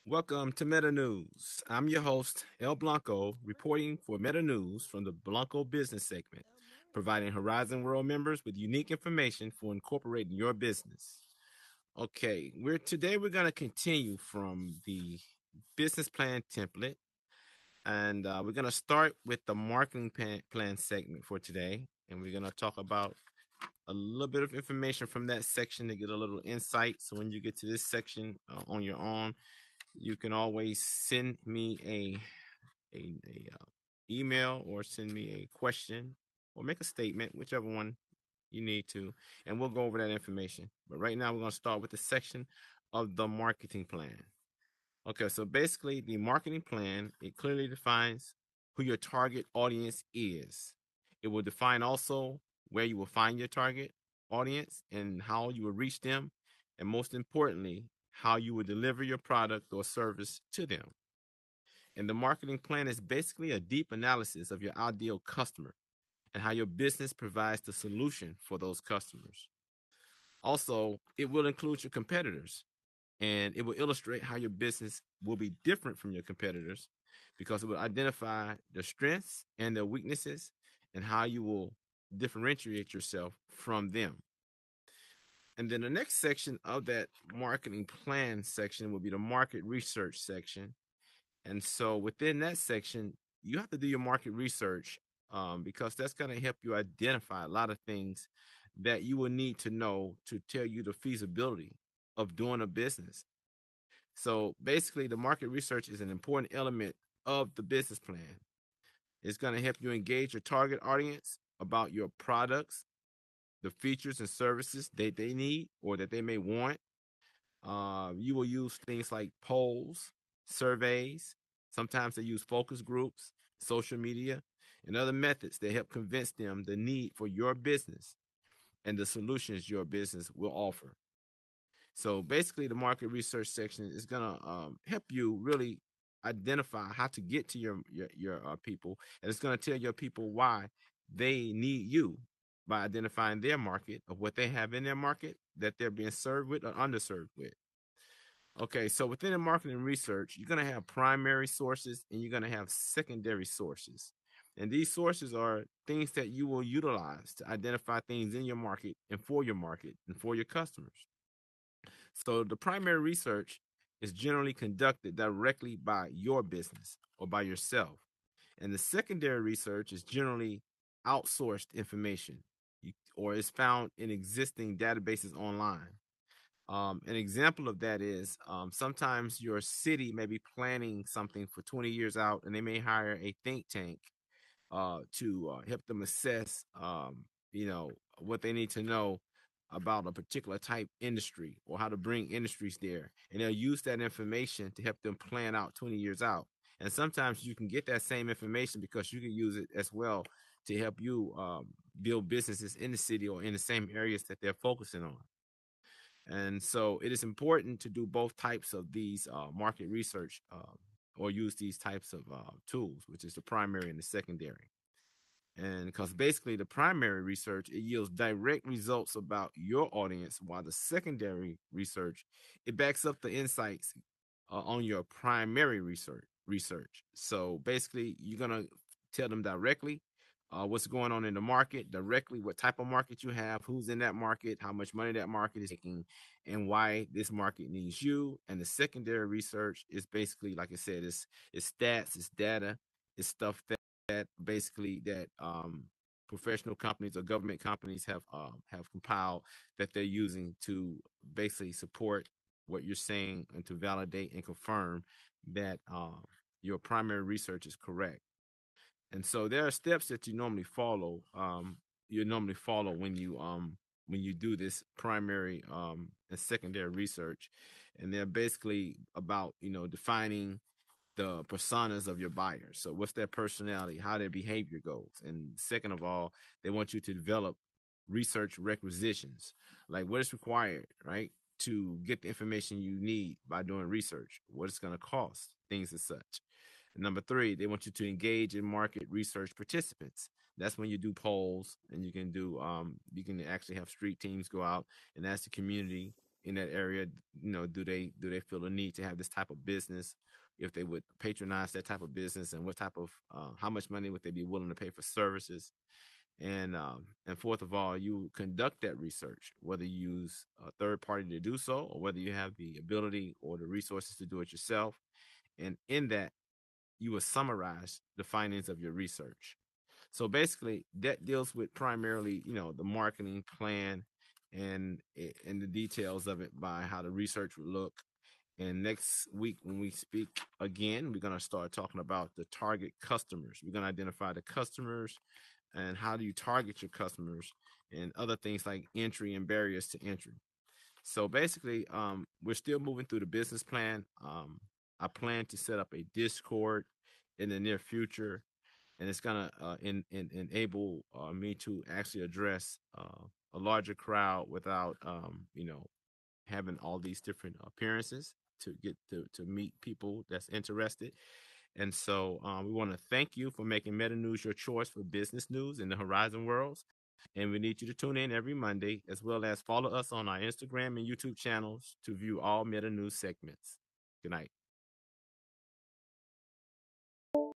Welcome to Meta News. I'm your host, El Blanco, reporting for Meta News from the Blanco business segment, providing Horizon World members with unique information for incorporating your business. Okay, we're going to continue from the business plan template, and we're going to start with the marketing plan segment for today, and we're going to talk about a little bit of information from that section to get a little insight. So when you get to this section on your own, you can always send me a email or send me a question or make a statement, whichever one you need to, and we'll go over that information. But right now, we're going to start with the section of the marketing plan. Okay, so basically, the marketing plan, it clearly defines who your target audience is. It will define also where you will find your target audience and how you will reach them, and most importantly, how you will deliver your product or service to them. And the marketing plan is basically a deep analysis of your ideal customer and how your business provides the solution for those customers. Also, it will include your competitors and it will illustrate how your business will be different from your competitors because it will identify their strengths and their weaknesses and how you will differentiate yourself from them. And then the next section of that marketing plan section will be the market research section. And so within that section, you have to do your market research because that's going to help you identify a lot of things that you will need to know to tell you the feasibility of doing a business. So basically, the market research is an important element of the business plan. It's going to help you engage your target audience about your products, the features and services that they need or that they may want. You will use things like polls, surveys. Sometimes they use focus groups, social media, and other methods that help convince them the need for your business and the solutions your business will offer. So basically, the market research section is going to help you really identify how to get to your people, and it's going to tell your people why they need you by identifying their market of what they have in their market that they're being served with or underserved with. Okay, so within the marketing research, you're going to have primary sources and you're going to have secondary sources. And these sources are things that you will utilize to identify things in your market and for your customers. So the primary research is generally conducted directly by your business or by yourself. And the secondary research is generally outsourced information or is found in existing databases online. An example of that is sometimes your city may be planning something for 20 years out, and they may hire a think tank to help them assess, what they need to know about a particular type industry or how to bring industries there. And they'll use that information to help them plan out 20 years out. And sometimes you can get that same information because you can use it as well to help you build businesses in the city or in the same areas that they're focusing on. And so it is important to do both types of these market research or use these types of tools, which is the primary and the secondary. And because basically the primary research, it yields direct results about your audience, while the secondary research, it backs up the insights on your primary research. So basically, you're gonna tell them directly what's going on in the market, directly what type of market you have, who's in that market, how much money that market is making, and why this market needs you. And the secondary research is basically, like I said, it's stats, it's data, it's stuff that basically that professional companies or government companies have compiled that they're using to basically support what you're saying and to validate and confirm that your primary research is correct. And so there are steps that you normally follow. You normally follow when you do this primary and secondary research, and they're basically about defining the personas of your buyers. So what's their personality, how their behavior goes. And second of all, they want you to develop research requisitions, like what is required, right, to get the information you need by doing research, what it's going to cost, things as such. And number three, they want you to engage in market research participants. That's when you do polls and you can actually have street teams go out and ask the community in that area, do they feel a need to have this type of business, if they would patronize that type of business, and what type of how much money would they be willing to pay for services. And fourth of all, you conduct that research, whether you use a third party to do so or whether you have the ability or the resources to do it yourself. And in that, you will summarize the findings of your research. So basically, that deals with primarily, the marketing plan and the details of it by how the research would look. And next week, when we speak again, we're going to start talking about the target customers. We're going to identify the customers and how do you target your customers and other things like entry and barriers to entry. So basically, we're still moving through the business plan. I plan to set up a Discord in the near future, and it's gonna enable me to actually address a larger crowd without having all these different appearances to get to meet people that's interested. And so we want to thank you for making Meta News your choice for business news in the Horizon worlds. And we need you to tune in every Monday, as well as follow us on our Instagram and YouTube channels to view all Meta News segments. Good night.